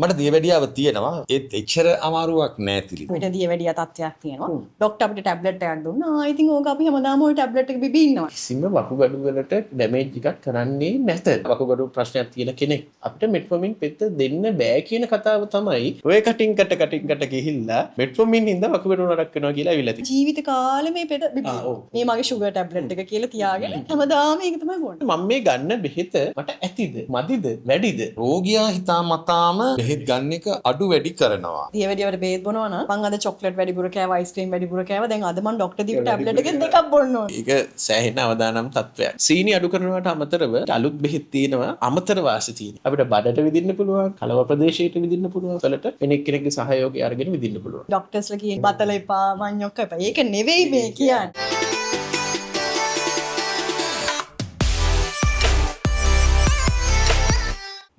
මට දියවැඩියාව තියෙනවා ඒත් එච්චර අමාරුවක් නෑ තිලි. අපිට දියවැඩියා තත්ත්වයක් තියෙනවා. ડોක්ටර් අපිට ටැබ්ලට් එකක් දුන්නා. ආ ඉතින් ඕක අපි හැමදාම ওই ටැබ්ලට් එක බිබී ඉන්නවා. කිසිම වකුගඩු වලට ඩැමේජ් එකක් කරන්නේ නැත. වකුගඩු ප්‍රශ්නයක් තියෙන කෙනෙක් අපිට මෙට්ෆෝමින් පෙත්ත දෙන්න බෑ කියන කතාව තමයි ඔය කටින් කට ගිහිල්ලා මෙට්ෆෝමින් හින්දා වකුගඩු නරක් වෙනවා කියලා ඇවිල්ලා තියෙන්නේ. ජීවිත කාලෙ මේ පෙත බිබී. මේ මගේ ෂුගර් ටැබ්ලට් එක කියලා තියාගෙන හැමදාම ඒක තමයි බොන්නේ. මම මේ ගන්න බෙහෙත මට ඇතිද මදිද වැඩිද? රෝගියා හිතාමතාම බෙහෙත් ගන්න එක අඩු වැඩි කරනවා. දියවැඩියාවට බෙහෙත් බොනවා නම් මං අද චොක්ලට් වැඩිපුර කෑවා, අයිස්ක්‍රීම් වැඩිපුර කෑවා. දැන් අද මං ડોක්ටර් දීපු ටැබ්ලට් එකෙන් දෙකක් බොන්න ඕනේ. ඒක සෑහෙන අවදානම් තත්වයක්. සීනි අඩු කරනවට අමතරව අලුත් බෙහෙත් තියෙනවා අමතර වාසි තියෙනවා. අපිට බඩට විදින්න පුළුවන්, කලව ප්‍රදේශයට විදින්න පුළුවන්, වලට වෙනෙක් කෙනෙක්ගේ සහයෝගය අරගෙන විදින්න පුළුවන්. ડોක්ටර්ස්ලා කියන බතල එපා, වඤ්ඤොක්ක එපා. ඒක නෙවෙයි මේ කියන්නේ.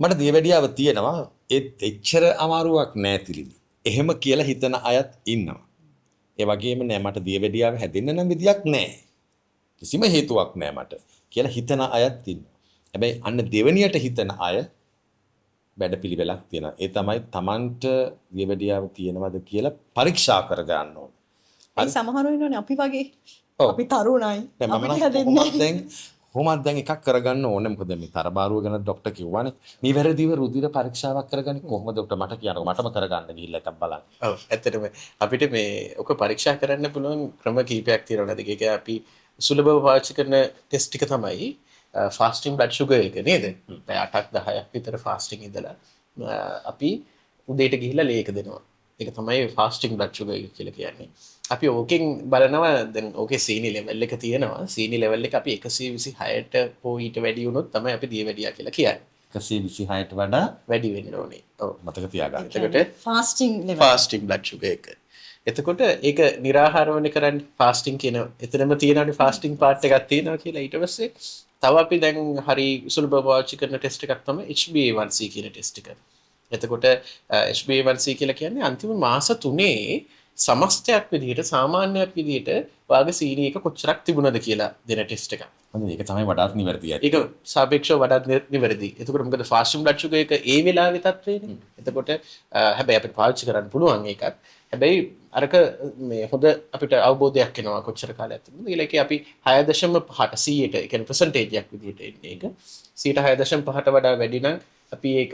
මට දියවැඩියාව තියෙනවා ඒත් එච්චර අමාරුවක් නෑ තිලිනි. එහෙම කියලා හිතන අයත් ඉන්නවා. ඒ වගේම නෑ මට දියවැඩියාව හැදෙන්න නම් විදියක් නෑ. කිසිම හේතුවක් නෑ මට කියලා හිතන අයත් ඉන්නවා. හැබැයි අන්න දෙවෙනියට හිතන අය වැඩපිළිවෙලක් තියෙනවා. ඒ තමයි Tamanට දියවැඩියාව තියෙනවද කියලා පරීක්ෂා කරගන්න ඕනේ. ඒ සමහරව ඉන්නෝනේ අපි වගේ. ඔව්. අපි තරුණයි. අපිට හැදෙන්නේ කොහොමද දැන් එකක් කරගන්න ඕනේ. මොකද මේ තරබාරුව ගැන ડોක්ටර් කිව්වනේ. මේ වැරදිව රුධිර පරීක්ෂාවක් කරගන්නේ කොහොමද ડોක්ටර් මට කියනවා. මටම කරගන්න ගිහිල්ලා එකක් බලන්න. ඔව් ඇත්තටම අපිට මේ ඔක පරීක්ෂා කරන්න පුළුවන් ක්‍රම කීපයක් තියෙනවා නේද? ඒක අපි සුලභව පාවිච්චි කරන ටෙස්ට් එක තමයි ෆාස්ටිං බ්ලඩ් ෂුගර් එක නේද? පැය 8ක් 10ක් විතර ෆාස්ටිං ඉඳලා අපි උදේට ගිහිල්ලා ලේක දෙනවා. ඒක තමයි ෆාස්ටිං බ්ලඩ් ෂුගර් එක කියලා කියන්නේ. අපි ඕකෙන් බලනවා දැන් ඕකේ සීනි ලෙවල් එක තියෙනවා. සීනි ලෙවල් එක අපි 126ට හෝ ඊට වැඩි වුණොත් තමයි අපි දියවැඩියා කියලා කියන්නේ. 126ට වඩා වැඩි වෙන්න ඕනේ. ඔව් මතක තියාගන්න. එතකොට fasting level. Fasting blood sugar එක. එතකොට ඒක निराහාරවනේ කරන්නේ ෆාස්ටිං කියන එතනම තියෙනවානේ ෆාස්ටිං පාර්ට් එකක් තියෙනවා කියලා. ඊට පස්සේ තව අපි දැන් හරි සුලභව පාවිච්චි කරන ටෙස්ට් එකක් තමයි HbA1c කියන ටෙස්ට් එක. එතකොට HbA1c කියලා කියන්නේ අන්තිම මාස 3 සමස්තයක් විදිහට සාමාන්‍යයක් විදිහට වාගේ සීනි එක කොච්චරක් තිබුණද කියලා දෙන ටෙස්ට් එකක්. හොඳයි ඒක තමයි වඩාත් නිවැරදි. ඒක සාපේක්ෂව වඩාත් නිවැරදි. එතකොට මොකද ෆාස්ටිං බ්ලඩ් ෂුගර් එක ඒ වෙලාවේ තත්ත්වේනේ. එතකොට හැබැයි අපිට පාවිච්චි කරන්න පුළුවන් ඒකත්. හැබැයි අරක මේ හොඳ අපිට අවබෝධයක් එනවා කොච්චර කාලයක් තිබුණද කියලා. ඒකේ අපි 6.5ට 100ට ඒ කියන්නේ percentage එකක් විදිහට එන්නේ ඒක. 6.5ට වඩා වැඩි නම් අපි ඒක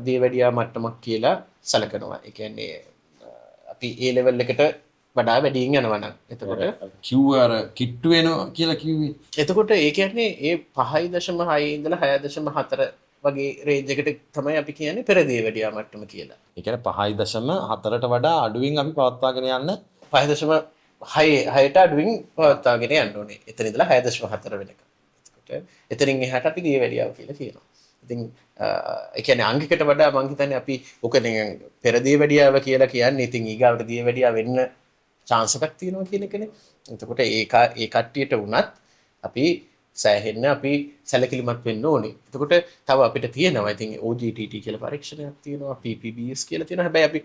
දියවැඩියා මට්ටමක් කියලා සැලකනවා. ඒ කියන්නේ අපි ඒ ලෙවල් එකට වඩා වැඩියෙන් යනවා නම් එතකොට කිව්ව අර කිට්ටු වෙනවා කියලා කිව්වේ. එතකොට ඒ කියන්නේ ඒ 5.6 ඉඳලා 6.4 වගේ රේන්ජ් එකට තමයි අපි කියන්නේ පෙර දියවැඩියා මට්ටම කියලා. ඒ කියන්නේ 5.4ට වඩා අඩුවෙන් අපි පවත්වාගෙන යන්න 5.6ට අඩුවෙන් පවත්වාගෙන යන්න ඕනේ. එතන ඉඳලා 6.4 වෙනකම්. එතකොට එතනින් එහාට අපි දියවැඩියාව කියලා කියනවා. ඉතින් ඒ කියන්නේ අංගයකට වඩා මම හිතන්නේ අපි ඔක නිකන් පෙර දියවැඩියාව කියලා කියන්නේ ඉතින් ඊගාවට දියවැඩියාව වෙන්න chance එකක් තියෙනවා කියන එකනේ. එතකොට ඒ කට්ටියට වුණත් අපි සෑහෙන්න අපි සැලකිලිමත් වෙන්න ඕනේ. එතකොට තව අපිට තියෙනවා ඉතින් OGTT කියලා පරීක්ෂණයක් තියෙනවා, PPBS කියලා තියෙනවා. හැබැයි අපි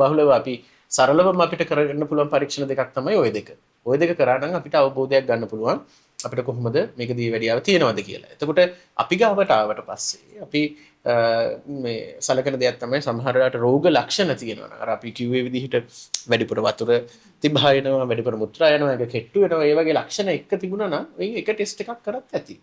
බහුලව අපි සරලවම අපිට කරගන්න පුළුවන් පරීක්ෂණ දෙකක් තමයි ওই දෙක. ওই දෙක කරා නම් අපිට අවබෝධයක් ගන්න පුළුවන් අපිට කොහොමද මේක දියවැඩියාව තියෙනවද කියලා. එතකොට අපි ගාවට ආවට පස්සේ අපි මේ සලකන දෙයක් තමයි සමහර වෙලාවට රෝග ලක්ෂණ තියෙනවා. අර අපි කිව්වේ විදිහට වැඩිපුර වතුර තිබහා යනවා, වැඩිපුර මුත්‍රා යනවා, ඒක කෙට්ටු වෙනවා. ඒ වගේ ලක්ෂණ එක තිබුණා නම් ඔය එක ටෙස්ට් එකක් කරත් ඇති.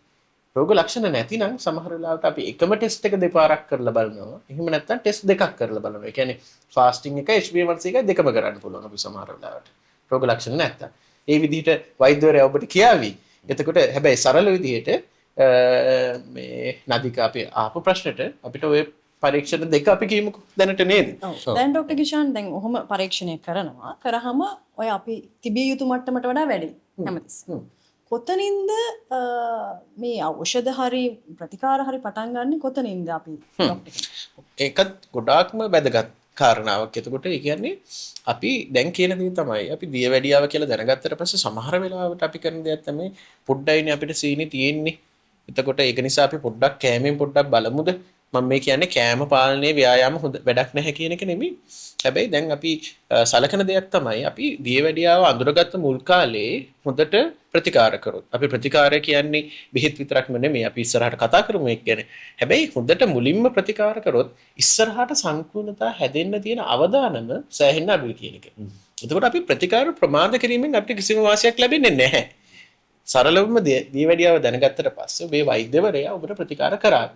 රෝග ලක්ෂණ නැතිනම් සමහර වෙලාවට අපි එකම ටෙස්ට් එක දෙපාරක් කරලා බලනවා. එහෙම නැත්නම් ටෙස්ට් දෙකක් කරලා බලනවා. ඒ කියන්නේ ෆාස්ටිං එක HbA1c එක දෙකම කරන්න පුළුවන් අපි සමහර වෙලාවට. රෝග ලක්ෂණ නැත්තම්. ඒ විදිහට වෛද්‍යවරයා ඔබට කියාවි. එතකොට හැබැයි සරල විදිහට මේ නදික අපි ආපු ප්‍රශ්නෙට අපිට ඔය පරීක්ෂණ දෙක අපි කියමුකෝ දැනට නේද? දැන් ડોක්ටර් කිෂාන් දැන් ඔහොම පරීක්ෂණය කරනවා. කරාම ඔය අපි තිබිය යුතු මට්ටමට වඩා වැඩි හැමතිස්සෙම. කොතනින්ද මේ ඖෂධ හරි ප්‍රතිකාර හරි පටන් ගන්න කොතනින්ද අපි ડોක්ටර්? ඒකත් ගොඩාක්ම වැදගත් කාරණාවක්. එතකොට ඒ කියන්නේ අපි දැන් කියන දේ තමයි අපි දියවැඩියාව කියලා දැනගත්තට පස්සේ සමහර වෙලාවට අපි කරන දෙයක් තමයි පොඩ්ඩයිනේ අපිට සීනි තියෙන්නේ. එතකොට ඒක නිසා අපි පොඩ්ඩක් කෑමෙන් පොඩ්ඩක් බලමුද මම මේ කියන්නේ කෑම පාලනයේ ව්‍යායාම හොඳ වැඩක් නැහැ කියන එක නෙමෙයි. හැබැයි දැන් අපි සලකන දෙයක් තමයි අපි දියවැඩියාව අඳුරගත්ත මුල් කාලේ හොඳට ප්‍රතිකාර කරොත්. අපි ප්‍රතිකාරය කියන්නේ බෙහෙත් විතරක්ම නෙමෙයි. අපි ඉස්සරහට කතා කරමු ඒක ගැන. හැබැයි හොඳට මුලින්ම ප්‍රතිකාර කරොත් ඉස්සරහට සංකීර්ණතා හැදෙන්න තියෙන අවදානම සෑහෙන්න අඩුයි කියන එක. එතකොට අපි ප්‍රතිකාර ප්‍රමාද කිරීමෙන් අපිට කිසිම වාසියක් ලැබෙන්නේ නැහැ. සරලවම දියවැඩියාව දැනගත්තට පස්සේ මේ වෛද්‍යවරයා ඔබට ප්‍රතිකාර කරා.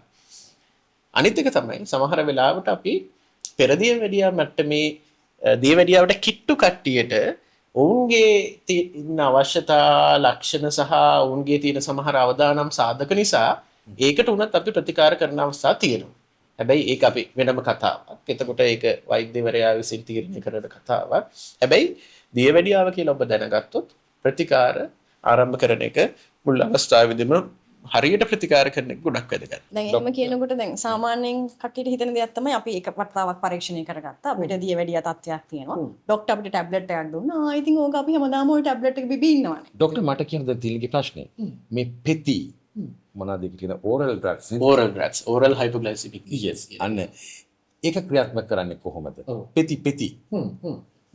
අනිත් එක තමයි සමහර වෙලාවට අපි පෙර දියවැඩියා මට්ටමේ දියවැඩියාවට කිට්ටු කට්ටියට ඔවුන්ගේ තියෙන අවශ්‍යතා ලක්ෂණ සහ ඔවුන්ගේ තියෙන සමහර අවදානම් සාධක නිසා ඒකට උනත් අපි ප්‍රතිකාර කරන අවස්ථා තියෙනවා. හැබැයි ඒක අපි වෙනම කතාවක්. එතකොට ඒක වෛද්‍යවරයා විසින් තීරණය කරන කතාවක්. හැබැයි දියවැඩියාව කියලා ඔබ දැනගත්තොත් ප්‍රතිකාර ආරම්භ කරන එක මුල් අවස්ථාවේදීම හරියට ප්‍රතිකාර කරන එක ගොඩක් වැදගත්. දැන් එහෙම කියනකොට දැන් සාමාන්‍යයෙන් කට්ටියට හිතෙන දෙයක් තමයි අපි එක වතාවක් පරීක්ෂණය කරගත්තා. අපිට දියවැඩියා තත්ත්වයක් තියෙනවා. ડોක්ටර් අපිට ටැබ්ලට් එකක් දුන්නා. ඉතින් ඕක අපි හැමදාම ওই ටැබ්ලට් එක බිබී ඉන්නවනේ. ડોක්ටර් මට කියන ද තිලගේ ප්‍රශ්නේ මේ පෙති මොනවාද කියන oral drugs oral drugs, oral hypoglycemic. yes අන්න ඒක ක්‍රියාත්මක කරන්නේ කොහොමද? පෙති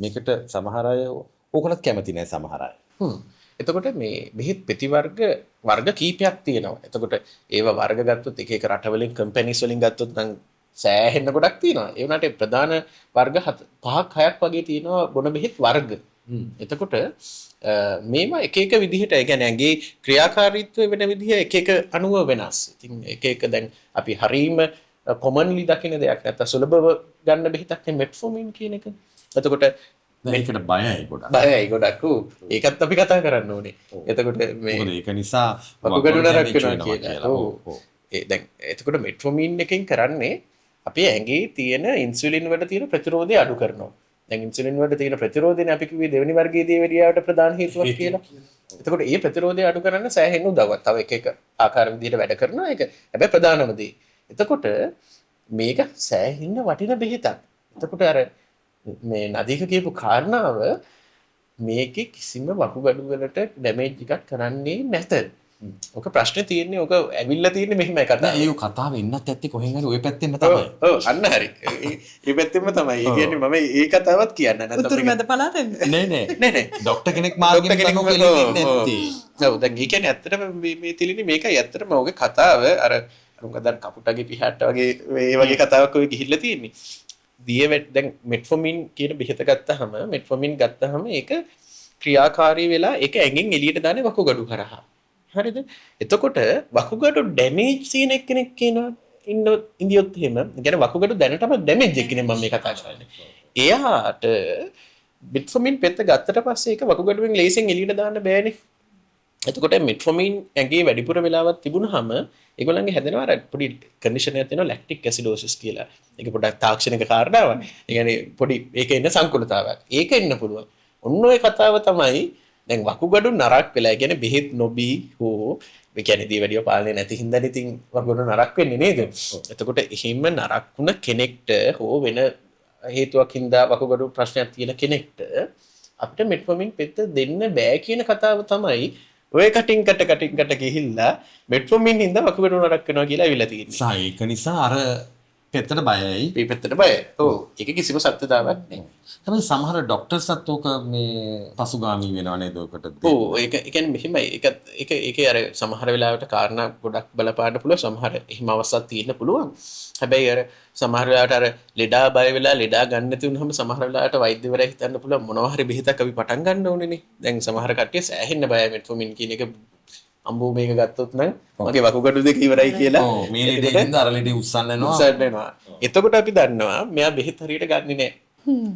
මේකට සමහර අය ඕකලත් කැමති නැහැ සමහර අය. එතකොට මේ බෙහෙත් පෙති වර්ග කීපයක් තියෙනවා. එතකොට ඒවා වර්ග ගත්තොත් එක එක රටවලින් කම්පැනිස් වලින් ගත්තොත් නම් සෑහෙන්න ගොඩක් තියෙනවා. ඒ වුණාට ප්‍රධාන වර්ග 5ක් 6ක් වගේ තියෙනවා බොන බෙහෙත් වර්ග. එතකොට මේවා එක එක විදිහට ඒ කියන්නේ ඇඟේ ක්‍රියාකාරීත්වය වෙන විදිහ එක එක අණුව වෙනස්. ඉතින් එක එක දැන් අපි හරීම කොමන්ලි දකින දෙයක් නැත්නම් සුලභව ගන්න බෙහෙතක් නේ මෙට්ෆෝමින් කියන එක. එතකොට මේකට බයයි ගොඩක්. බයයි ගොඩක්. ඒකත් අපි කතා කරන්න ඕනේ. එතකොට මේ මොකද ඒක නිසා වකුගඩු නරක් වෙනවා කියලා. ඔව්. දැන් එතකොට මෙට්ෆෝමින් එකෙන් කරන්නේ අපේ ඇඟේ තියෙන ඉන්සුලින් වල තියෙන ප්‍රතිරෝධය අඩු කරනවා. දැන් ඉන්සුලින් වල තියෙන ප්‍රතිරෝධයනේ අපි කිව්වේ දෙවෙනි වර්ගයේ දියවැඩියාවට ප්‍රධාන හේතුවක් කියලා. එතකොට මේ ප්‍රතිරෝධය අඩු කරන්න සෑහෙන උදව්වක්. තව එක එක ආකාර විදිහට වැඩ කරනවා ඒක. හැබැයි ප්‍රධානම දේ. එතකොට මේක සෑහෙන වටින බෙහෙතක්. එතකොට අර මේ නදීක කියපු කාරණාව මේකේ කිසිම වකුගඩු වලට ඩැමේජ් එකක් කරන්නේ නැත. ඔක ප්‍රශ්නේ තියෙන්නේ ඔක ඇවිල්ලා තියෙන්නේ මෙහෙමයි කතාව. නෑ ඒක කතාව එන්නත් ඇත්තේ කොහෙන් හරි ওই පැත්තෙන්ම තමයි. ඔව් අන්න හරි. මේ පැත්තෙන්ම තමයි. ඒ කියන්නේ මම මේ කතාවත් කියන්න නැත්නම් උතුරු මැද පළාතෙන් නෑ ડોක්ටර් කෙනෙක් මාර්ගෙන් තමයි කෙලින්නේ නැත්තේ. ඔව් දැන් ඒ කියන්නේ ඇත්තටම මේ තිලිනේ මේකයි ඇත්තටම ඔගේ කතාව අර මොකද කපුටගේ පිහාට වගේ මේ වගේ කතාවක් ඔය ගිහිල්ලා තියෙන්නේ. දැන් මෙට්ෆෝමින් කියන බෙහෙත ගත්තාම මෙට්ෆෝමින් ගත්තාම ඒක ක්‍රියාකාරී වෙලා ඒක ඇඟෙන් එළියට දාන්නේ වකුගඩු කරහා. හරිද? එතකොට වකුගඩු ඩැමේජ් තියෙන කෙනෙක් කියනවා ඉන්දියොත් එහෙම. يعني වකුගඩු දැනටම ඩැමේජ් එකනේ මම මේ කතා කරන්නේ. එයාට මෙට්ෆෝමින් පෙත්ත ගත්තට පස්සේ ඒක වකුගඩුවෙන් ලේසියෙන් එළියට දාන්න බෑනේ. එතකොට මෙට්ෆෝමින් ඇඟේ වැඩිපුර වෙලාවක් තිබුණාම ඒගොල්ලන්ගේ හැදෙනවා අර පොඩි කන්ඩිෂන් එකක් තියෙනවා ලැක්ටික් ඇසිඩෝසිස් කියලා. ඒක පොඩ්ඩක් තාක්ෂණික කාරණාවක්. ඒ කියන්නේ පොඩි ඒකේ ඉන්න සංකුලතාවයක්. ඒක ඉන්න පුළුවන්. ඔන්න ඔය කතාව තමයි දැන් වකුගඩු නරක් වෙලා. ඒ කියන්නේ බෙහෙත් නොබී හෝ ඒ කියන්නේ දියවැඩිය පාලනය නැති හින්දා ඉතින් වකුගඩු නරක් වෙන්නේ නේද? එතකොට එහෙම නරක් වුණ කෙනෙක්ට හෝ වෙන හේතුවක් හින්දා වකුගඩු ප්‍රශ්නයක් තියෙන කෙනෙක්ට අපිට මෙට්ෆෝමින් පෙත්ත දෙන්න බෑ කියන කතාව තමයි ඔය කටින් කට ගිහිල්ලා මෙට්ෆෝමින් හින්දා වකුගඩු නරක් වෙනවා කියලා අවිලා තියෙන්නේ. සා ඒක නිසා අර පෙත්තට බයයි. මේ පැත්තට බයයි. ඔව්. ඒක කිසිම සත්‍යතාවක් නෑ. තමයි සමහර ડોක්ටර්ස්ත් ඕක මේ පසුගාමී වෙනව නේද ඔකට? ඔව් ඒක කියන්නේ මෙහෙමයි. ඒකේ අර සමහර වෙලාවට කාරණා ගොඩක් බලපාන්න පුළුවන්. සමහර එහෙම අවස්ථා තියෙන්න පුළුවන්. හැබැයි අර සමහර වෙලාවට අර ලෙඩා බය වෙලා ලෙඩා ගන්න නැති වුනහම සමහර වෙලාවට වෛද්‍යවරයා හිතන්න පුළුවන් මොනවා හරි බෙහෙතක් අපි පටන් ගන්න ඕනේනේ. දැන් සමහර කට්ටිය සෑහෙන්න බයයි මෙට්ෆෝමින් කියන එක අම්බෝ මේක ගත්තොත් නම් මගේ වකුගඩු දෙක ඉවරයි කියලා. ඔව් මේ ලෙඩෙන් අර ලෙඩේ උස්සන්න යනවා. එතකොට අපි දන්නවා මෙයා බෙහෙත් හරියට ගන්නෙ නෑ.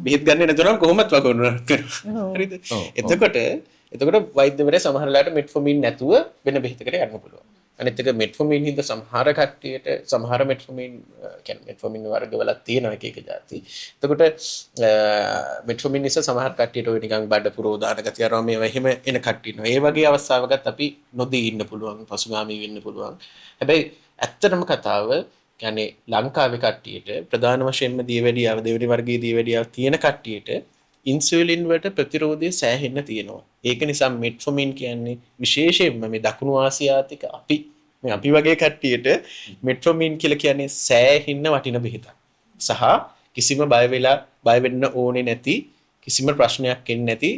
බෙහෙත් ගන්නේ නැතුනම කොහොමත් වකුගඩු නරක් කරනවා. හරිද? එතකොට වෛද්‍යවරයා සමහර වෙලාවට මෙට්ෆෝමින් නැතුව වෙන බෙහෙතකට යන්න පුළුවන්. අනිත් එක මෙට්ෆෝමින් හින්දා සමහර කට්ටියට සමහර මෙට්ෆෝමින් කියන්නේ මෙට්ෆෝමින් වර්ගවල තියෙනවා එක එක જાති. එතකොට මෙට්ෆෝමින් නිසා සමහර කට්ටියට ඔය නිකන් බඩ පුරෝදාන ගතිය අරම මේවා එහෙම එන කට්ටිය ඉන්නවා. ඒ වගේ අවස්ථාවකත් අපි නොදී ඉන්න පුළුවන්, පසුගාමී වෙන්න පුළුවන්. හැබැයි ඇත්තටම කතාව කියන්නේ ලංකාවේ කට්ටියට ප්‍රධාන වශයෙන්ම දියවැඩියාව දෙවෙනි වර්ගයේ දියවැඩියාව තියෙන කට්ටියට ඉන්සුලින් වලට ප්‍රතිරෝධය සෑහෙන්න තියෙනවා. ඒක නිසා මෙට්ෆෝමින් කියන්නේ විශේෂයෙන්ම මේ දකුණු ආසියාතික අපි මේ අපි වගේ කට්ටියට මෙට්ෆෝමින් කියලා කියන්නේ සෑහෙන්න වටින බෙහෙතක්. සහ කිසිම බය වෙන්න ඕනේ නැති කිසිම ප්‍රශ්නයක් එන්නේ නැති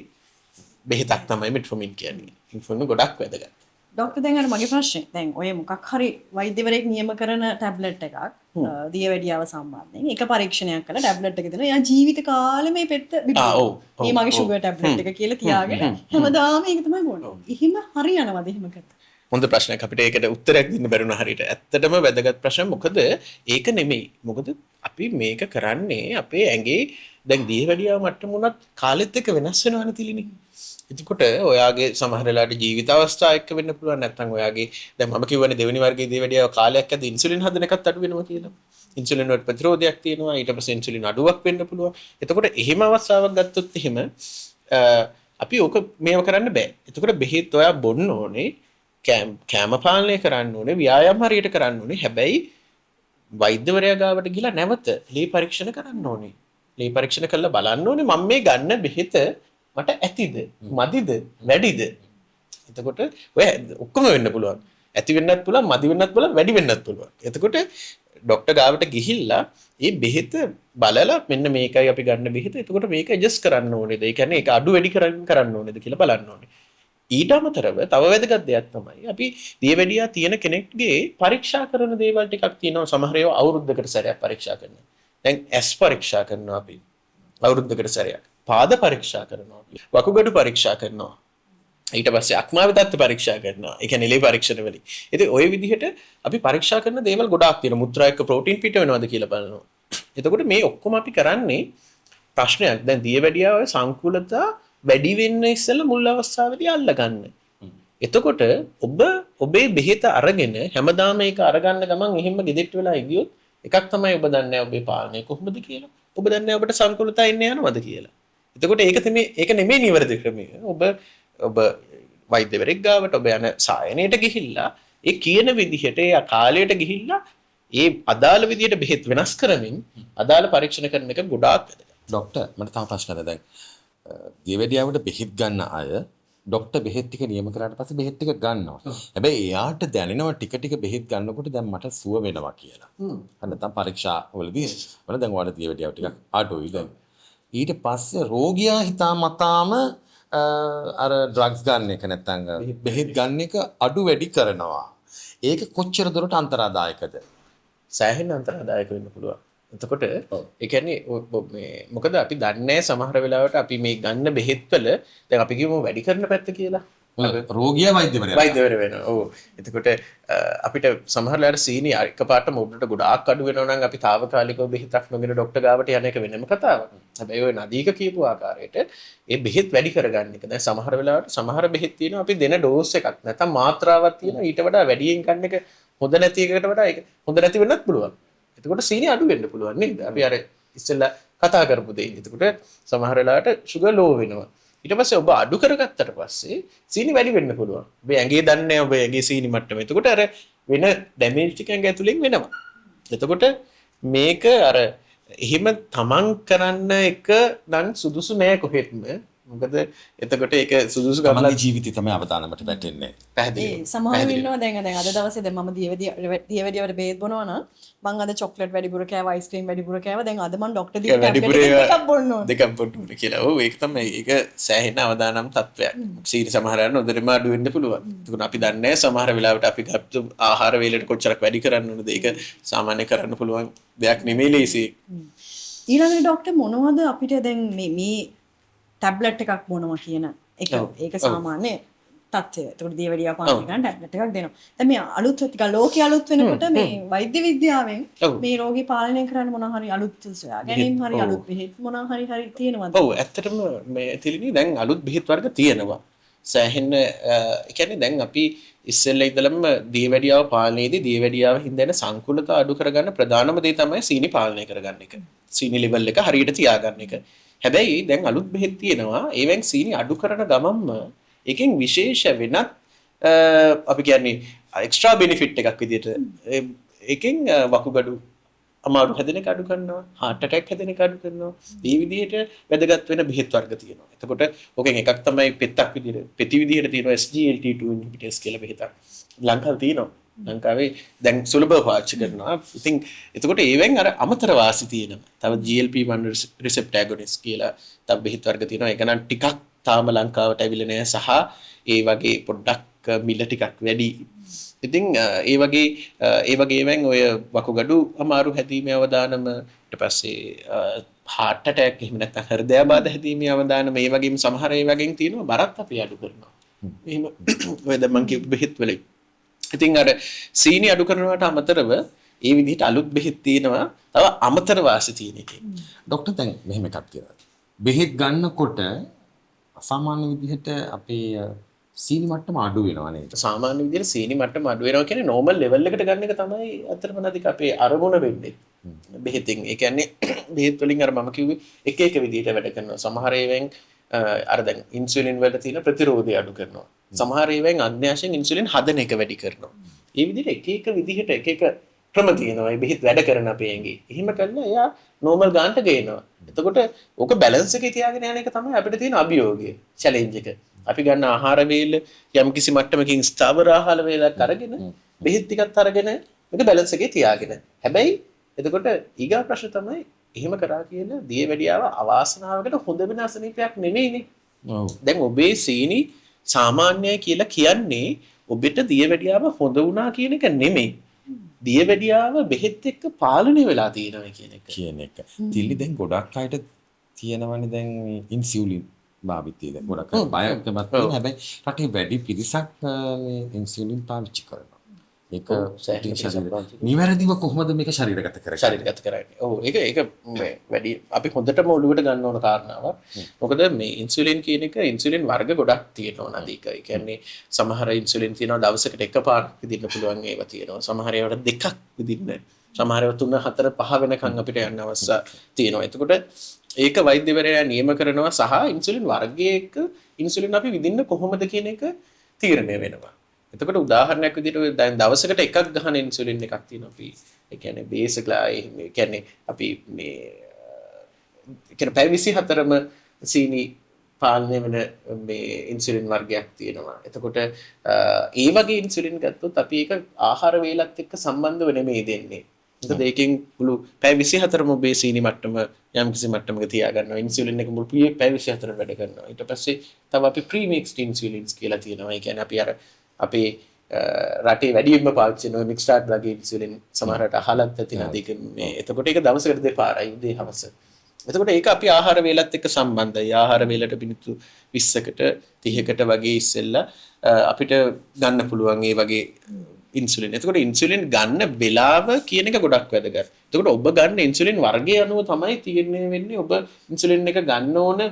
බෙහෙතක් තමයි මෙට්ෆෝමින් කියන්නේ. මෙට්ෆෝමින් ගොඩක් වැදගත්. ඩොක්ටර් දැන් අර මගේ ප්‍රශ්නේ දැන් ඔය මොකක් හරි වෛද්‍යවරයෙක් නියම කරන ටැබ්ලට් එකක් දියවැඩියාව සම්බන්ධයෙන් එක පරීක්ෂණයක් කරලා ටැබ්ලට් එක දෙනවා. එයා ජීවිත කාලෙම මේ පෙත්ත ඔව්. මේ මගේ ෂුගර් ටැබ්ලට් එක කියලා තියාගෙන හැමදාම ඒක තමයි බොන්නේ. එහෙම හරියනවද එහෙම කරත්? හොඳ ප්‍රශ්නයක්. අපිට ඒකට උත්තරයක් දෙන්න බැරුණා හරියට. ඇත්තටම වැදගත් ප්‍රශ්න. මොකද ඒක නෙමෙයි. මොකද අපි මේක කරන්නේ අපේ ඇඟේ දැන් දියවැඩියාව මට්ටම උනත් කාලෙත් එක්ක වෙනස් වෙනවනේ තිලිනේ. එතකොට ඔයාගේ සමහර වෙලාවට ජීවිත අවස්ථා එක්ක වෙන්න පුළුවන්. නැත්නම් ඔයාගේ දැන් මම කියවනේ දෙවෙනි වර්ගයේ දියවැඩියාව කාලයක් ඇද්ද ඉන්සුලින් හදන එකත් අඩු වෙනවා කියලා. ඉන්සුලින් වලට ප්‍රතිරෝධයක් තියෙනවා. ඊට පස්සේ ඉන්සුලින් අඩුවක් වෙන්න පුළුවන්. එතකොට එහෙම අවස්ථාවක් ගත්තොත් එහෙම අපි ඕක මේව කරන්න බෑ. එතකොට බෙහෙත් ඔයා බොන්න ඕනේ. කෑම පාලනය කරන්න ඕනේ. ව්‍යායාම හරියට කරන්න ඕනේ. හැබැයි වෛද්‍යවරයා ගාවට ගිහලා නැවත ලේ පරීක්ෂණ කරන්න ඕනේ. ලේ පරීක්ෂණ කරලා බලන්න ඕනේ මම මේ ගන්න බෙහෙත මට ඇතිද මදිද වැඩිද. එතකොට ඔය ඔක්කොම වෙන්න පුළුවන්. ඇති වෙන්නත් පුළුවන්, මදි වෙන්නත් පුළුවන්, වැඩි වෙන්නත් පුළුවන්. එතකොට ડોක්ටර් ගාවට ගිහිල්ලා මේ බෙහෙත බලලා මෙන්න මේකයි අපි ගන්න බෙහෙත. එතකොට මේක ඇඩ්ජස්ට් කරන්න ඕනේද? ඒ කියන්නේ ඒක අඩු වැඩි කරන්න ඕනේද කියලා බලන්න ඕනේ. ඊට අමතරව තව වැදගත් දෙයක් තමයි අපි දියවැඩියා තියෙන කෙනෙක්ගේ පරීක්ෂා කරන දේවල් ටිකක් තියෙනවා. සමහර ඒවා අවුරුද්දකට සැරයක් පරීක්ෂා කරනවා. දැන් ඇස් පරීක්ෂා කරනවා අපි අවුරුද්දකට සැරයක්. පාද පරීක්ෂා කරනවා. වකුගඩු පරීක්ෂා කරනවා. ඊට පස්සේ අක්මාවේ තත්ත්ව පරීක්ෂා කරනවා. ඒ කියන්නේ ලේ පරීක්ෂණ වලින්. ඉතින් ওই විදිහට අපි පරීක්ෂා කරන දේවල් ගොඩාක් තියෙනවා. මුත්‍රා එක්ක ප්‍රෝටීන් පිට වෙනවද කියලා බලනවා. එතකොට මේ ඔක්කොම අපි කරන්නේ ප්‍රශ්නයක්. දැන් දියවැඩියාවේ සංකූලතා වැඩි වෙන්න ඉස්සෙල්ලා මුල් අවස්ථාවේදී අල්ලගන්න. එතකොට ඔබේ බෙහෙත අරගෙන හැමදාම ඒක අරගන්න ගමන් එහෙම ගෙදෙට්ට වෙලා ඉගියොත් එකක් තමයි ඔබ දන්නේ නැහැ ඔබේ පාලනය කොහොමද කියලා. ඔබ දන්නේ නැහැ ඔබට සංකූලතා එන්න යනවද කියලා. එතකොට ඒක නෙමෙයි නිවැරදි ක්‍රමය. ඔබ වෛද්‍යවරයෙක් ගාවට ඔබ යන සායනයට ගිහිල්ලා ඒ කියන විදිහට ඒ කාලයට ගිහිල්ලා ඒ අදාළ විදිහට බෙහෙත් වෙනස් කරමින් අදාළ පරීක්ෂණ කරන එක ගොඩාක් වැදගත්. ડોක්ටර් මට තව ප්‍රශ්නයක් දැන් දියවැඩියාවට බෙහෙත් ගන්න අය ડોක්ටර් බෙහෙත් ටික නියම කරාට පස්සේ බෙහෙත් ටික ගන්නවා. හැබැයි එයාට දැනෙනවා ටික ටික බෙහෙත් ගන්නකොට දැන් මට සුව වෙනවා කියලා. හරි නැත්නම් පරීක්ෂා වලදී දැන් ඔයාලට දියවැඩියාව ටිකක් අඩුයි දැන්. ඊට පස්සේ රෝගියා හිතාමතාම අර ඩ්‍රග්ස් ගන්න එක නැත්නම් බෙහෙත් ගන්න එක අඩු වැඩි කරනවා. ඒක කොච්චර දුරට අන්තරාදායකද? සෑහෙන අන්තරාදායක වෙන්න පුළුවන්. එතකොට ඒ කියන්නේ මේ මොකද අපි දන්නේ සමහර වෙලාවට අපි මේ ගන්න බෙහෙත් වල දැන් අපි කියමු වැඩි කරන පැත්ත කියලා. රෝගියා වෛද්‍යවරයා වෙනවා. ඔව්. එතකොට අපිට සමහර වෙලාවට සීනි එකපාරටම උඩට ගොඩාක් අඩු වෙනවා නම් අපි తాවකාලිකව බෙහෙතක් නොගෙන ડોක්ටර් ගාවට යන එක වෙනම කතාවක්. හැබැයි ඔය නදීක කියපු ආකාරයට ඒ බෙහෙත් වැඩි කරගන්න එක. දැන් සමහර වෙලාවට සමහර බෙහෙත් තියෙනවා අපි දෙන ඩෝස් එකක් නැත්නම් මාත්‍රාවක් තියෙනවා ඊට වඩා වැඩියෙන් ගන්න එක හොඳ නැති එකකට වඩා ඒක හොඳ නැති වෙන්නත් පුළුවන්. එතකොට සීනි අඩු වෙන්න පුළුවන් නේද? අපි අර ඉස්සෙල්ලා කතා කරපු දෙයින්. එතකොට සමහර වෙලාවට සුගර් ලෝ වෙනවා. ඊට පස්සේ ඔබ අඩු කරගත්තට පස්සේ සීනි වැඩි වෙන්න පුළුවන්. ඔබ ඇඟේ දන්නේ නැහැ ඔබ ඇඟේ සීනි මට්ටම. එතකොට අර වෙන ඩැමේජ් ටික ඇඟ ඇතුලෙන් වෙනවා. එතකොට මේක අර එහෙම තමන් කරන්න එක නම් සුදුසු නෑ කොහෙත්ම. මොකද එතකොට ඒක සුදුසු ගමන්ගේ ජීවිතය තමයි අවදානමට වැටෙන්නේ. පැහැදිලි. සමහර ඉන්නවා දැන් අද දවසේ දැන් මම දියවැඩියාවට බෙහෙත් බොනවා නම් මං අද චොක්ලට් වැඩිපුර කෑවා අයිස්ක්‍රීම් වැඩිපුර කෑවා දැන් අද මං ડોක්ටර් දීපු ටැබ්ලට් එකක් බොන්න ඕනේ. දෙකක් බොන්න ඕනේ කියලා. ඔව් ඒක තමයි ඒක සෑහෙන අවදානම් තත්වයක්. සීනි සමහර අය නොදෙරම අඩු වෙන්න පුළුවන්. ඒකන අපි දන්නේ සමහර වෙලාවට අපි ගත්ත ආහාර වේලට කොච්චරක් වැඩි කරන්න ඕනද ඒක සාමාන්‍ය කරන්න පුළුවන් දෙයක් නෙමෙයි ලේසි. ඊළඟට ડોක්ටර් මොනවද අපිට දැන් මේ ටැබ්ලට් එකක් බොනවා කියන එක ඒක සාමාන්‍ය තත්ත්වය. ඒකට දියවැඩියාව පාන ගන්න ටැබ්ලට් එකක් දෙනවා. දැන් මේ අලුත් ටික ලෝකයේ අලුත් වෙනකොට මේ වෛද්‍ය විද්‍යාවෙන් මේ රෝගී පාලනය කරන්න මොනවා හරි අලුත් සොයා ගැනීම හරි අලුත් බෙහෙත් මොනවා හරි තියෙනවද? ඔව් ඇත්තටම මේ තිලිනි දැන් අලුත් බෙහෙත් වර්ග තියෙනවා. සෑහෙන ඒ කියන්නේ දැන් අපි ඉස්සෙල්ලා ඉඳලම දියවැඩියාව පාලනයේදී දියවැඩියාව හින්දා සංකුලතා අඩු කරගන්න ප්‍රධානම දේ තමයි සීනි පාලනය කරගන්න එක. සීනි ලෙවල් එක හරියට තියාගන්න එක. හැබැයි දැන් අලුත් බෙහෙත් තියෙනවා ඒවෙන් සීනි අඩු කරන ගමන්ම එකෙන් විශේෂ වෙනත් අපි කියන්නේ එක්ස්ට්‍රා බෙනිෆිට් එකක් විදිහට එකෙන් වකුගඩු අමාරු හැදෙන එක අඩු කරනවා heart attack හැදෙන එක අඩු කරනවා මේ විදිහට වැදගත් වෙන බෙහෙත් වර්ග තියෙනවා. එතකොට ඔකෙන් එකක් තමයි පෙත්තක් විදිහට පෙති විදිහට තියෙනවා SGLT2 inhibitors කියලා බෙහෙතක් ලංකාවේ තියෙනවා. ලංකාවේ දැන් සුලභව පාවිච්චි කරනවා. ඉතින් එතකොට ඒවෙන් අර අමතර වාසි තියෙනවා. තව GLP-1 receptor agonist කියලා තව බෙහෙත් වර්ග තියෙනවා. ඒක නම් ටිකක් තාම ලංකාවට ඇවිල්ලා නැහැ සහ ඒ වගේ පොඩ්ඩක් මිල ටිකක් වැඩි. ඉතින් ඒ වගේ ඒවෙන් ඔය වකුගඩු අමාරු හැදීමේ අවදානම ඊට පස්සේ heart attack එහෙම නැත්නම් හෘදයාබාධ හැදීමේ අවදානම මේ වගේම සමහර ඒ වගේම තියෙනවා බරත් අපි අඩු කරනවා. එහෙම ඔය දැන් මම කියපු බෙහෙත් වල. ඉතින් අර සීනි අඩු කරනවට අමතරව ඒ විදිහට අලුත් බෙහෙත් තියෙනවා. තව අමතර වාසි තියෙන එකේ. ડોක්ටර් දැන් මෙහෙම එකක් කියලා. බෙහෙත් ගන්නකොට අසාමාන්‍ය විදිහට අපේ සීනි මට්ටම අඩු වෙනවා නේද? සාමාන්‍ය විදිහට සීනි මට්ටම අඩු වෙනවා කියන්නේ normal level එකට ගන්න එක තමයි අතරම නදික අපේ අරමුණ වෙන්නේ. බෙහෙතින්. ඒ කියන්නේ බෙහෙත් වලින් අර මම කිව්වේ එක එක විදිහට වැඩ කරනවා. සමහර ඒවායින් අර දැන් ඉන්සුලින් වල තියෙන ප්‍රතිරෝධය අඩු කරනවා. සමහර ඒවායින් අන්‍යාශයෙන් ඉන්සුලින් හදන එක වැඩි කරනවා. මේ විදිහට එක එක විදිහට එක එක ක්‍රම තියෙනවා. මේ බෙහෙත් වැඩ කරන අපේ ඇඟේ. එහෙම කළා එයා normal ගන්නට ගේනවා. එතකොට ඕක බැලන්ස් එකේ තියාගෙන යන එක තමයි අපිට තියෙන අභියෝගය, challenge එක. අපි ගන්න ආහාර වේල යම් කිසි මට්ටමකින් ස්ථාවර ආහාර වේලක් අරගෙන බෙහෙත් ටිකක් අරගෙන මේක බැලන්ස් එකේ තියාගෙන. හැබැයි එතකොට ඊගා ප්‍රශ්න තමයි එහෙම කරා කියලා දියවැඩියාව අවාසනාවකට හොඳ වෙන අසනීපයක් නෙමෙයිනේ. ඔව්. දැන් ඔබේ සීනි සාමාන්‍යයි කියලා කියන්නේ ඔබට දියවැඩියාව හොඳ වුණා කියන එක නෙමෙයි. දියවැඩියාව බෙහෙත් එක්ක පාලනය වෙලා තියෙනවා කියන එක. තිල්ලි දැන් ගොඩක් අයට තියෙනවනේ දැන් ඉන්සියුලින් භාවිතය දැන් ගොඩක් අය බයක්වත් තියෙන හැබැයි රටේ වැඩි පිරිසක් මේ ඉන්සියුලින් පාවිච්චි කරනවා. ඒක නිවැරදිව කොහොමද මේක ශරීරගත කරන්නේ? ශරීරගත කරන්නේ. ඔව් ඒක වැඩි අපි හොඳටම ඔළුවට ගන්න ඕන කාරණාවක්. මොකද මේ ඉන්සුලින් කියන එක ඉන්සුලින් වර්ග ගොඩක් තියෙනවා නේද? ඒ කියන්නේ සමහර ඉන්සුලින් තියෙනවා දවසකට එකපාරක් විදින්න පුළුවන් ඒවා තියෙනවා. සමහර ඒවාට දෙකක් විදින්න. සමහර ඒවා 3 4 5 වෙනකන් අපිට යන්න අවස්ථා තියෙනවා. එතකොට ඒක වෛද්‍යවරයා නියම කරනවා සහ ඉන්සුලින් වර්ගයක ඉන්සුලින් අපි විදින්න කොහොමද කියන එක තීරණය වෙනවා. එතකොට උදාහරණයක් විදිහට දැන් දවසකට එකක් ගන්න ඉන්සුලින් එකක් තියෙනවා අපි. ඒ කියන්නේ බේසිකලා ඒ කියන්නේ අපි මේ කියන පැය 24ම සීනි පාලනය වෙන මේ ඉන්සුලින් වර්ගයක් තියෙනවා. එතකොට ඒ වගේ ඉන්සුලින් ගත්තොත් අපි ඒක ආහාර වේලත් එක්ක සම්බන්ධව නෙමෙයි දෙන්නේ. මොකද ඒකෙන් මුළු පැය 24ම ඔබේ සීනි මට්ටම යම් කිසි මට්ටමක තියා ගන්නවා. ඉන්සුලින් එක මුළු පැය 24 වැඩ කරනවා. ඊට පස්සේ තව අපි ප්‍රීමික්ස්ඩ් ඉන්සුලින්ස් කියලා තියෙනවා. ඒ කියන්නේ අපි අර අපේ රටේ වැඩියෙන්ම පාවිච්චි කරන මික්ස්ටාර්ට් වගේ ඉන්සුලින් සමහරට අහලත් ඇති නැතික මේ එතකොට ඒක දවසකට දෙපාරයි උදේ හවස. එතකොට ඒක අපි ආහාර වේලත් එක්ක සම්බන්ධයි. ආහාර වේලට මිනිත්තු 20කට 30කට වගේ ඉස්සෙල්ලා අපිට ගන්න පුළුවන් ඒ වගේ ඉන්සුලින්. එතකොට ඉන්සුලින් ගන්න වෙලාව කියන එක ගොඩක් වැදගත්. එතකොට ඔබ ගන්න ඉන්සුලින් වර්ගය අනුව තමයි තීරණය වෙන්නේ ඔබ ඉන්සුලින් එක ගන්න ඕන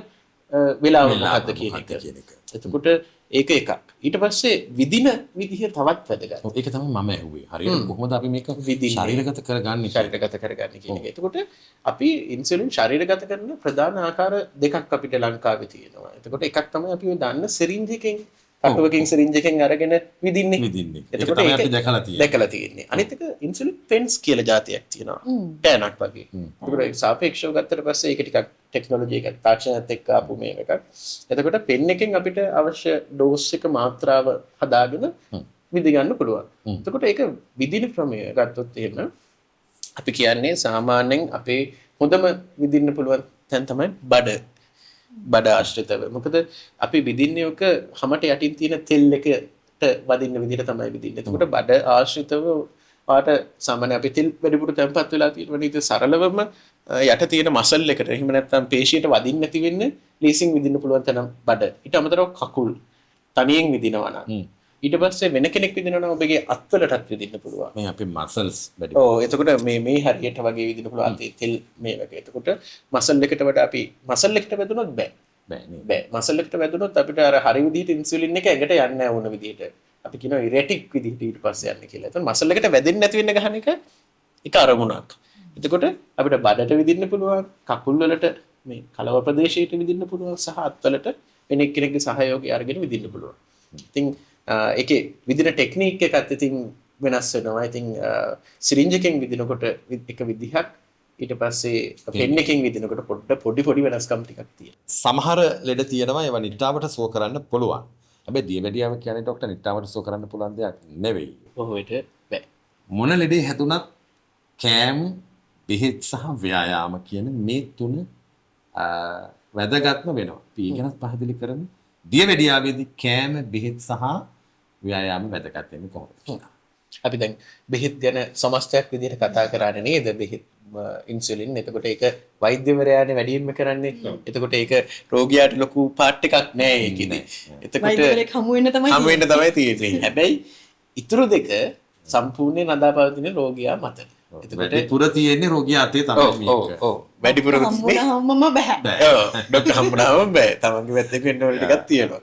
වෙලාව මොකක්ද කියන එක. එතකොට ඒක එකක්. ඊට පස්සේ විදින විදිහ තවත් වැදගත්. ඒක තමයි මම ඇහුවේ. හරියට කොහොමද අපි මේක ශරීරගත කරගන්නේ? ශරීරගත කරගන්නේ කියන එක. එතකොට අපි ඉන්සුලින් ශරීරගත කරන ප්‍රධාන ආකාර දෙකක් අපිට ලංකාවේ තියෙනවා. එතකොට එකක් තමයි අපි ඔය දන්න සිරින්ජ් එකෙන් කටුවකින් සිරින්ජ් එකෙන් අරගෙන විදින්නේ. ඒක තමයි අපි දැකලා තියෙන්නේ. අනිත් එක ඉන්සුලින් පෙන්ස් කියලා જાතියක් තියෙනවා. පෑනක් වගේ. ඒකට සාපේක්ෂව ගත්තට පස්සේ ඒක ටිකක් ටෙක්නොලොජි එකක් තාක්ෂණයත් එක්ක ආපු මේක. එතකොට පෙන් එකෙන් අපිට අවශ්‍ය ඩෝස් එක මාත්‍රාව හදාගෙන විදි ගන්න පුළුවන්. එතකොට ඒක විදින ක්‍රමය ගත්තොත් එහෙම අපි කියන්නේ සාමාන්‍යයෙන් අපේ හොඳම විදින්න පුළුවන් තැන තමයි බඩ ආශ්‍රිතව. මොකද අපි විදින්නේ ඔක හැමට යටින් තියෙන තෙල් එකට වදින්න විදිහට තමයි විදින්නේ. එතකොට බඩ ආශ්‍රිතව පාට සාමාන්‍ය අපි තෙල් වැඩිපුර තැම්පත් වෙලා තියෙනවා නේද? සරලවම යට තියෙන මසල් එකට එහෙම නැත්නම් පේශියට වදින්න නැති වෙන්නේ ලීසින් විදින්න පුළුවන් තැන බඩ. ඊට අමතරව කකුල් තනියෙන් විදිනවා නම්. ඊට පස්සේ වෙන කෙනෙක් විදිනවා නම් ඔබගේ අත්වලටත් විදින්න පුළුවන්. මේ අපේ මසල්ස් වැඩි. ඔව් එතකොට මේ හරියට වගේ විදින්න පුළුවන් තෙල් මේ වගේ. එතකොට මසල් එකට වඩා අපි මසල් එකට වැදුනොත් බෑ. මසල් එකට වැදුනොත් අපිට අර හරි විදිහට ඉන්සුලින් එක ඇඟට යන්නේ නැහැ වුණ විදිහට. අපි කියනවා ඉරෙටික් විදිහට ඊට පස්සේ යන්නේ කියලා. එතකොට මසල් එකට වැදෙන්නේ නැති වෙන්න ගහන එක අරමුණක්. එතකොට අපිට බඩට විදින්න පුළුවන්, කකුල් වලට මේ කලව ප්‍රදේශයට විදින්න පුළුවන් සහ අත්වලට වෙන එක්කෙනෙක්ගේ සහයෝගය අරගෙන විදින්න පුළුවන්. ඉතින් ඒකේ විදින ටෙක්නික් එකත් ඉතින් වෙනස් වෙනවා. ඉතින් සිරින්ජ් එකෙන් විදිනකොට එක විදිහක් ඊට පස්සේ පෙන් එකෙන් විදිනකොට පොඩි වෙනස්කම් ටිකක් තියෙනවා. සමහර ලෙඩ තියෙනවා ඒවා නිට්ටාවට සුව කරන්න පුළුවන්. හැබැයි දියවැඩියාව කියන්නේ ડોක්ටර් නිට්ටාවට සුව කරන්න පුළුවන් දෙයක් නෙවෙයි. ඔහොට බෑ. මොන ලෙඩේ හැදුනත් කෑම, බෙහෙත් සහ ව්‍යායාම කියන මේ තුන වැදගත්ම වෙනවා. අපි ගැනත් පැහැදිලි කරමු. දියවැඩියාවේදී කෑම, බෙහෙත් සහ ව්‍යායාම වැදගත් වෙන්නේ කොහොමද? අපි දැන් බෙහෙත් ගැන සමස්තයක් විදිහට කතා කරන්නේ නේද? බෙහෙත් ඉන්සුලින්. එතකොට ඒක වෛද්‍යවරයානේ වැඩියෙන්ම කරන්නේ. එතකොට ඒක රෝගියාට ලොකු පාට් එකක් නෑ ඒකෙදි. එතකොට වෛද්‍යවරයෙක් හමු වෙන්න තමයි තියෙන්නේ. හැබැයි ඉතුරු දෙක සම්පූර්ණයෙන් අදාපවතින රෝගියා මත. වැඩිපුර තියෙන්නේ රෝගියා අතේ තමයි මේක. ඔව් වැඩිපුර හම්බුනහමම බෑ. ඩොක්ටර් හම්බුනහම බෑ. තමන්ගේ පැත්තෙන් වෙන්න ඕන ටිකක් තියෙනවා.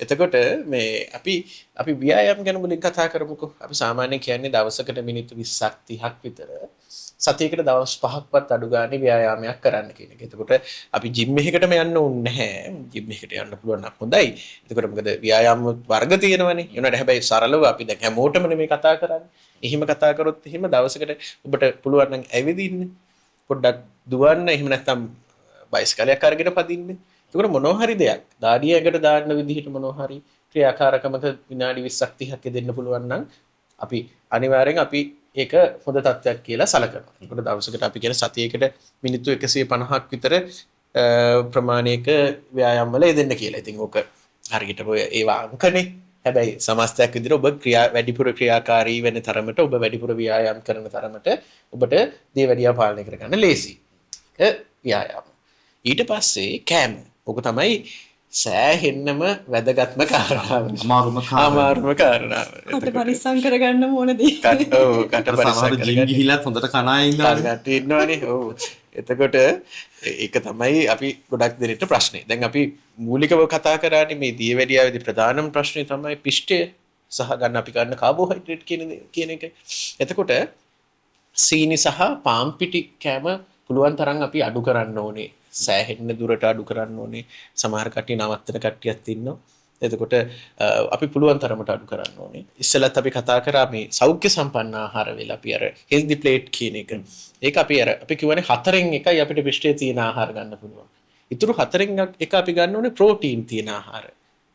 එතකොට මේ අපි ව්‍යායාම ගැන මුලින් කතා කරමුකෝ. අපි සාමාන්‍යයෙන් කියන්නේ දවසකට මිනිත්තු 20ක් 30ක් විතර සතියකට දවස් 5ක්වත් අඩු ගානේ ව්‍යායාමයක් කරන්න කියන එක. එතකොට අපි ජිම් එකකටම යන්න ඕනේ නැහැ. ජිම් එකට යන්න පුළුවන් නම් හොඳයි. එතකොට මොකද ව්‍යායාම වර්ග තියෙනවනේ. ඒනට හැබැයි සරලව අපි දැන් හැමෝටම මේ කතා කරන්නේ. එහෙම කතා කරොත් එහෙම දවසකට ඔබට පුළුවන් නම් ඇවිදින්න, පොඩ්ඩක් දුවන්න, එහෙම නැත්නම් බයිසිකලයක් අරගෙන පදින්න. එතකොට මොනවා හරි දෙයක් දාඩිය ඇඟට දාන්න විදිහට මොනවා හරි ක්‍රියාකාරකමක විනාඩි 20ක් 30ක් දෙන්න පුළුවන් නම් අපි අනිවාර්යෙන් අපි ඒක හොඳ තත්ත්වයක් කියලා සලකනවා. ඒකට දවසකට අපි කියන සතියේකට මිනිත්තු 150ක් විතර ප්‍රමාණයක ව්‍යායාම වල යෙදෙන්න කියලා. ඉතින් ඕක හරියට ඔය ඒවා අංකනේ. හැබැයි සමස්තයක් විදිහට ඔබ වැඩිපුර ක්‍රියාකාරී වෙන තරමට ඔබ වැඩිපුර ව්‍යායාම කරන තරමට ඔබට දියවැඩියාව පාලනය කරගන්න ලේසි. ඒක ව්‍යායාම. ඊට පස්සේ කෑම. ඕක තමයි සෑහෙන්නම වැදගත්ම කාරණාව. අමාරුම කාරණාව. කට පරිස්සම් කරගන්න ඕන දේ. කට පරිස්සම් ජිම් ගිහිල්ලත් හොඳට කන අය ඉන්නවනේ. ඔව්. එතකොට ඒක තමයි අපි ගොඩක් දෙනෙට ප්‍රශ්නේ. දැන් අපි මූලිකව කතා කරන්නේ මේ දියවැඩියාවේදී ප්‍රධානම ප්‍රශ්නේ තමයි පිෂ්ඨය සහ ගන්න අපි ගන්න කාබෝහයිඩ්‍රේට් කියන එක. එතකොට සීනි සහ පාන් පිටි කෑම පුළුවන් තරම් අපි අඩු කරන්න ඕනේ. සෑහෙන්න දුරට අඩු කරන්න ඕනේ. සමහර කට්ටිය නවත්තන කට්ටියක් ඉන්නවා. එතකොට අපි පුළුවන් තරමට අඩු කරන්න ඕනේ. ඉස්සෙල්ලත් අපි කතා කරා මේ සෞඛ්‍ය සම්පන්න ආහාර වේල අපි අර හෙල්දි ප්ලේට් කියන එක. ඒක අපි කියවනේ 4න් එකයි අපිට පිෂ්ඨයේ තියෙන ආහාර ගන්න පුළුවන්. ඊටු 4න් එක අපි ගන්න ඕනේ ප්‍රෝටීන් තියෙන ආහාර.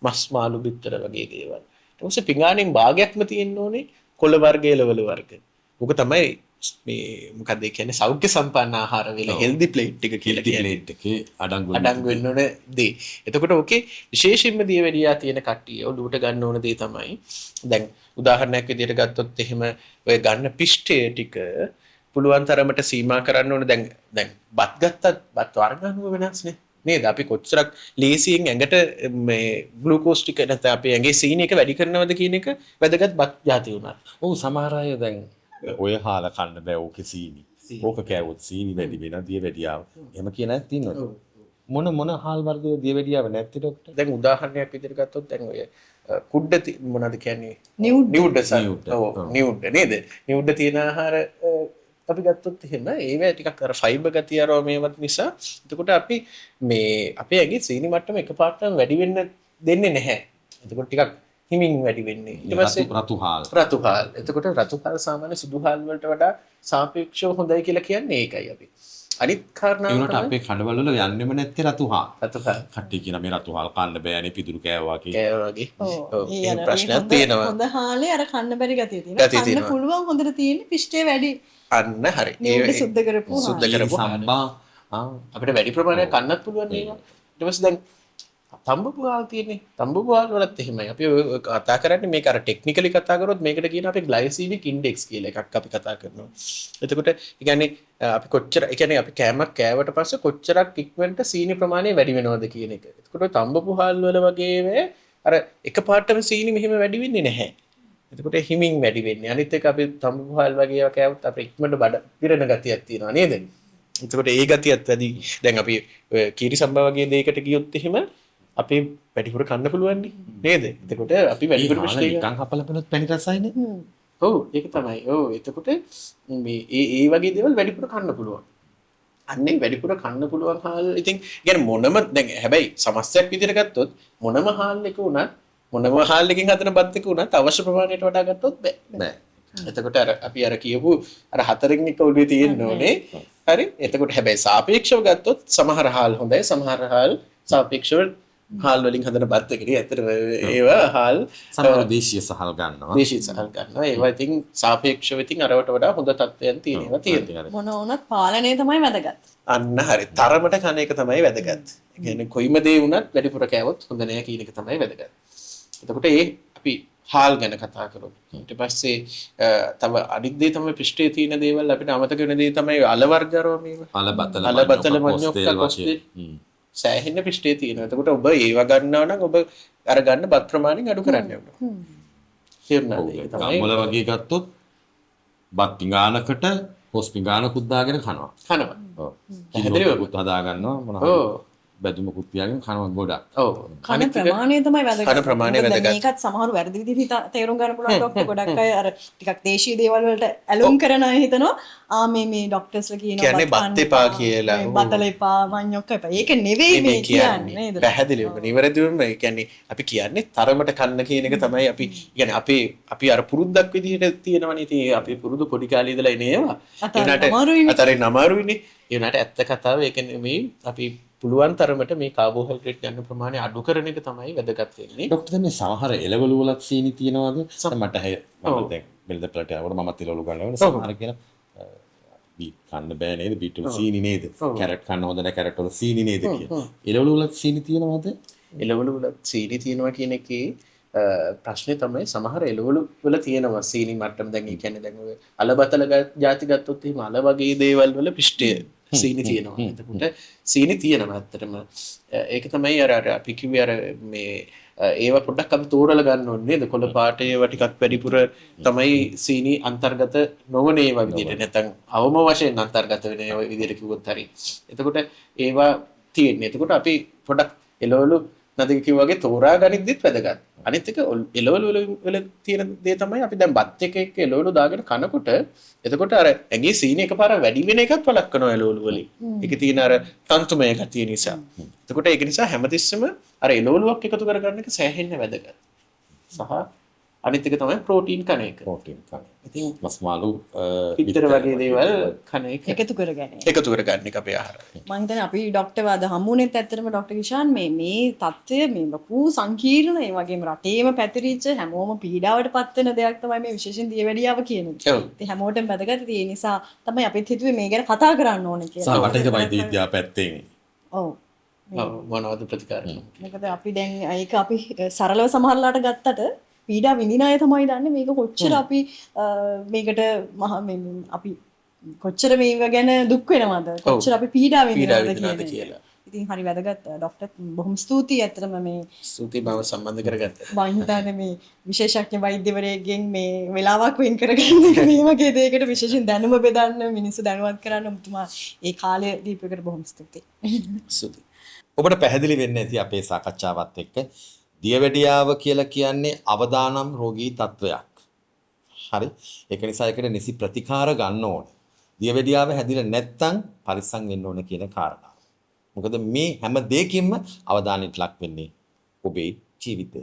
මස් මාළු බිත්තර වගේ දේවල්. ඊට පස්සේ පිඟානෙන් භාගයක්ම තියෙන්න ඕනේ කොළ වර්ග එළවලු වර්ග. ඕක තමයි මේ මොකක්ද ඒ කියන්නේ සෞඛ්‍ය සම්පන්න ආහාර වේල හෙල්දි ප්ලේට් එක කියලා කියන්නේ. ප්ලේට් එකේ අඩංගු වෙන්න ඕන දේ. එතකොට ඕකේ විශේෂයෙන්ම දියවැඩියා තියෙන කට්ටිය ඔළුවට ගන්න ඕන දේ තමයි දැන් උදාහරණයක් විදිහට ගත්තොත් එහෙම ඔය ගන්න පිෂ්ඨය ටික පුළුවන් තරමට සීමා කරන්න ඕන. දැන් බත් ගත්තත් බත් වර්ග අනුව වෙනස්නේ නේද? අපි කොච්චරක් ලේසියෙන් ඇඟට මේ ග්ලූකෝස් ටික නැත්නම් අපේ ඇඟේ සීනි එක වැඩි කරනවද කියන එක වැදගත් බත් જાති උනා. ඔව් සමහර අය දැන් ඔය හාල කන්න බෑ ඕකේ සීනි. ඕක කෑවොත් සීනි වැඩි වෙනවා දියවැඩියාව. එහෙම කියන අයත් ඉන්නවා. මොන හාල් වර්ගයේ දියවැඩියාව නැත්තේ ડોක්ටර්? දැන් උදාහරණයක් විදිහට ගත්තොත් දැන් ඔය කුඩ මොනවද කියන්නේ? නිවුඩ් නේද? නිවුඩ් තියෙන ආහාර අපි ගත්තොත් එහෙම ඒවා ටිකක් අර ෆයිබර් ගතිය අරව මේවත් නිසා එතකොට අපි මේ අපේ ඇඟේ සීනි මට්ටම එකපාරටම වැඩි වෙන්න දෙන්නේ නැහැ. එතකොට ටිකක් හිමින් වැඩි වෙන්නේ. ඊට පස්සේ රතු හාල්. එතකොට රතු හාල් සාමාන්‍ය සුදු හාල් වලට වඩා සාපේක්ෂව හොඳයි කියලා කියන්නේ ඒකයි අපි. අනිත් කාරණාව තමයි අපේ කඩවල වල යන්නෙම නැත්තේ රතු හාල්. හාල්. කට්ටිය කියන මේ රතු හාල් කන්න බෑනේ පිදුරු කෑවා වගේ. ඒ ප්‍රශ්නයක් තියෙනවා. හොඳ හාලේ අර කන්න බැරි ගතිය තියෙනවා. කන්න පුළුවන් හොඳට තියෙන්නේ පිෂ්ඨය වැඩි. අන්න හරි. ඒක සුද්ධ කරපු සම්බා අපිට වැඩි ප්‍රමාණයක් කන්නත් පුළුවන් නේද? ඊට පස්සේ දැන් තඹපු හාල් තියෙන්නේ. තඹපු හාල් වලත් එහෙමයි. අපි කතා කරන්නේ මේක අර ටෙක්නිකලි කතා කරොත් මේකට කියන අපි ග්ලයිසීමික් ඉන්ඩෙක්ස් කියලා එකක් අපි කතා කරනවා. එතකොට ඒ කියන්නේ අපි කොච්චර ඒ කියන්නේ අපි කෑමක් කෑවට පස්සේ කොච්චරක් ඉක්මනට සීනි ප්‍රමාණය වැඩි වෙනවද කියන එක. එතකොට තඹපු හාල් වල වගේ අර එකපාරටම සීනි මෙහෙම වැඩි වෙන්නේ නැහැ. එතකොට හිමින් වැඩි වෙන්නේ. අනිත් එක අපි තඹපු හාල් වගේ ඒවා කෑවොත් අපේ ඉක්මනට බඩ පිරෙන ගතියක් තියෙනවා නේද? එතකොට ඒ ගතියත් වැඩි. දැන් අපි කීරි සම්බා වගේ දෙයකට ගියොත් එහෙම අපි වැඩිපුර කන්න පුළුවන් නේද? එතකොට අපි වැඩිපුර නිකන් හපලා බලනොත් පැණි රසයිනේ. ඔව් ඒක තමයි. ඔව් එතකොට මේ ඒ වගේ දේවල් වැඩිපුර කන්න පුළුවන්. අන්නේ වැඩිපුර කන්න පුළුවන් හාල් ඉතින් කියන්නේ මොනම දැන් හැබැයි සමස්තයක් විදිහට ගත්තොත් මොනම හාල් එක උනත් මොනම හාල් එකකින් හදන බත් එක උනත් අවශ්‍ය ප්‍රමාණයට වඩා ගත්තොත් බෑ. එතකොට අපි කියපු අර 4න් එක ඔළුවේ තියෙන්න ඕනේ. හරි. එතකොට හැබැයි සාපේක්ෂව ගත්තොත් සමහර හාල් හොඳයි සමහර හාල් සාපේක්ෂව හාල් වලින් හදන බත් එකනේ ඇත්තටම ඒවා හාල් සමහර දේශීය සහල් ගන්නවා. දේශීය සහල් ගන්නවා. ඒවා ඉතින් සාපේක්ෂව ඉතින් අරවට වඩා හොඳ තත්ත්වයන් තියෙනවා තියෙනවා. මොන වුණත් පාලනය තමයි වැදගත්. අන්න හරි. තරමට කන එක තමයි වැදගත්. ඒ කියන්නේ කොයිම දේ වුණත් වැඩිපුර කෑවොත් හොඳ නෑ කියන එක තමයි වැදගත්. එතකොට අපි හාල් ගැන කතා කරමු. ඊට පස්සේ තව අනිත් දේ තමයි පෘෂ්ඨයේ තියෙන දේවල් අපිට අමතක වෙන දේ තමයි අල වර්ග අරෝමීම. අල බතල මඤ්ඤොක්ක කොස්තේ සෑහෙන පෘෂ්ඨයේ තියෙනවා. එතකොට ඔබ ඒව ගන්නවා නම් ඔබ අර ගන්න බත් ප්‍රමාණයෙන් අඩු කරන්න ඕනේ. තේරුණාද? ඒක තමයි. ගම්වල වගේ ගත්තොත් බත් පිඟානකට හොස් පිඟානකුත් දාගෙන කනවා. කනවා. ඔව්. කිරිමුකුත් හදා ගන්නවා මොනවා. ඔව්. බැදුමකුත් තියාගෙන කනවා ගොඩක්. ඔව්. කන ප්‍රමාණය තමයි වැදගත්. කන ප්‍රමාණය වැදගත්. මේකත් සමහරව වැරදි විදිහට තේරුම් ගන්න පුළුවන් ડોක්ටර් ගොඩක් අය අර ටිකක් දේශීය දේවල් වලට ඇලුම් කරන අය හිතනවා මේ ડોක්ටර්ස්ලා කියන්නේ බත් එපා කියලා. බතල එපා මඤ්ඤොක්ක එපා. ඒක නෙවෙයි මේ කියන්නේ නේද? පැහැදිලිවම නිවැරදිවම ඒ කියන්නේ අපි කියන්නේ තරමට කන්න කියන එක තමයි අපි කියන්නේ අපි අර පුරුද්දක් විදිහට තියෙනවනේ. ඉතින් අපි පුරුදු පොඩි කාලේ ඉඳලා එන ඒවා. අතරින් අමාරුයිනේ. ඒ වුණාට ඇත්ත කතාව ඒක නෙමෙයි අපි පුළුවන් තරමට මේ කාබෝහයිඩ්‍රේට් ගන්න ප්‍රමාණය අඩු කරන එක තමයි වැදගත් වෙන්නේ. ડોක්ටර් දැන් මේ සමහර එළවලු වලත් සීනි තියනවාද? මට මම දැන් බෙල්ද ප්ලට් එකකට මමත් එළවලු ගන්නවා. සමහර කියන බීට් කන්න බෑ නේද? බීට් වල සීනි නේද? කැරට් කන්න හොඳ නැහැ කැරට් වල සීනි නේද කියලා. එළවලු වලත් සීනි තියනවාද? එළවලු වල සීනි තියනවා කියන එකේ ප්‍රශ්නේ තමයි සමහර එළවලු වල තියෙනවා සීනි මට්ටම. දැන් ඒ කියන්නේ දැන් ඔය අලබතල ಜಾති ගත්තොත් එහෙම අල වගේ දේවල් වල පෘෂ්ඨය සීනි තියෙනවා. එතකොට සීනි තියෙනවා ඇත්තටම. ඒක තමයි අර අපි කිව්වේ අර මේ ඒවා පොඩ්ඩක් අපි තෝරලා ගන්න ඕනේ නේද? කොළ පාට ඒවා ටිකක් වැඩිපුර තමයි සීනි අන්තර්ගත නොවන ඒවා විදිහට. නැත්නම් අවම වශයෙන් අන්තර්ගත වෙන ඒවා විදිහට කිව්වොත් හරි. එතකොට ඒවා තියෙන්නේ. එතකොට අපි පොඩ්ඩක් එළවලු නදික කිව්වා වගේ තෝරා ගනිද්දිත් වැදගත්. අනිත් එක එළවලු වල තියෙන දේ තමයි අපි දැන් බත් එක එළවලු දාගෙන කනකොට එතකොට අර ඇඟේ සීනි එකපාර වැඩි වෙන එකත් වළක්වනවා එළවලු වලින්. ඒකේ තියෙන අර තන්තුමය ගතිය නිසා. එතකොට ඒක නිසා හැමතිස්සෙම අර එළවලුවක් එකතු කරගන්න එක සෑහෙන්න වැදගත්. සහ අනිත් එක තමයි ප්‍රෝටීන් කන එක. ප්‍රෝටීන් කන. ඉතින් මස් මාළු පිටර වගේ දේවල් කන එක එකතු කරගන්න. එකතු කරගන්න එක අපේ ආහාරය. මම හිතන්නේ අපි ડોක්ටර් වාද හම්බුනේත් ඇත්තටම ડોක්ටර් කිෂාන් මේ தත්ත්වය මේ ලොකු සංකීර්ණ ඒ වගේම රටේම පැතිරිච්ච හැමෝම පීඩාවට පත් වෙන දෙයක් තමයි මේ විශේෂයෙන් දියවැඩියාව කියන්නේ. ඔව්. ඉතින් හැමෝටම වැදගත්. ඒ නිසා තමයි අපිත් හිතුවේ මේ ගැන කතා කරන්න ඕනේ කියලා. සහ වටේට වෛද්‍ය විද්‍යාව පැත්තෙන්. ඔව්. මොනවද ප්‍රතිකාර? මොකද අපි දැන් ඒක අපි සරලව සමහරලාට ගත්තට පීඩා විඳින අය තමයි දන්නේ මේක කොච්චර අපි මේකට අපි කොච්චර මේක ගැන දුක් වෙනවද කොච්චර අපි පීඩා විඳිනවද කියලා. ඉතින් හරි වැදගත් ડોක්ටර් බොහොම ස්තුතියි ඇත්තටම මේ ස්තුතියි බව සම්බන්ධ කරගත්තා. මම හිතන්නේ මේ විශේෂඥ වෛද්‍යවරයෙක්ගෙන් මේ වෙලාවක් වෙන් කරගන්න මේ වගේ දෙයකට විශේෂයෙන් දැනුම බෙදන්න මිනිස්සු දැනුවත් කරන්න මුතුමා ඒ කාලය දීපේකට බොහොම ස්තුතියි. ස්තුතියි. ඔබට පැහැදිලි වෙන්නේ නැති අපේ සාකච්ඡාවත් එක්ක දියවැඩියාව කියලා කියන්නේ අවදානම් රෝගී තත්වයක්. හරි. ඒක නිසා ඒකට නිසි ප්‍රතිකාර ගන්න ඕනේ. දියවැඩියාව හැදිලා නැත්නම් පරිස්සම් වෙන්න ඕනේ කියන කාරණාව. මොකද මේ හැම දෙයකින්ම අවධානයට ලක් වෙන්නේ ඔබේ ජීවිතය.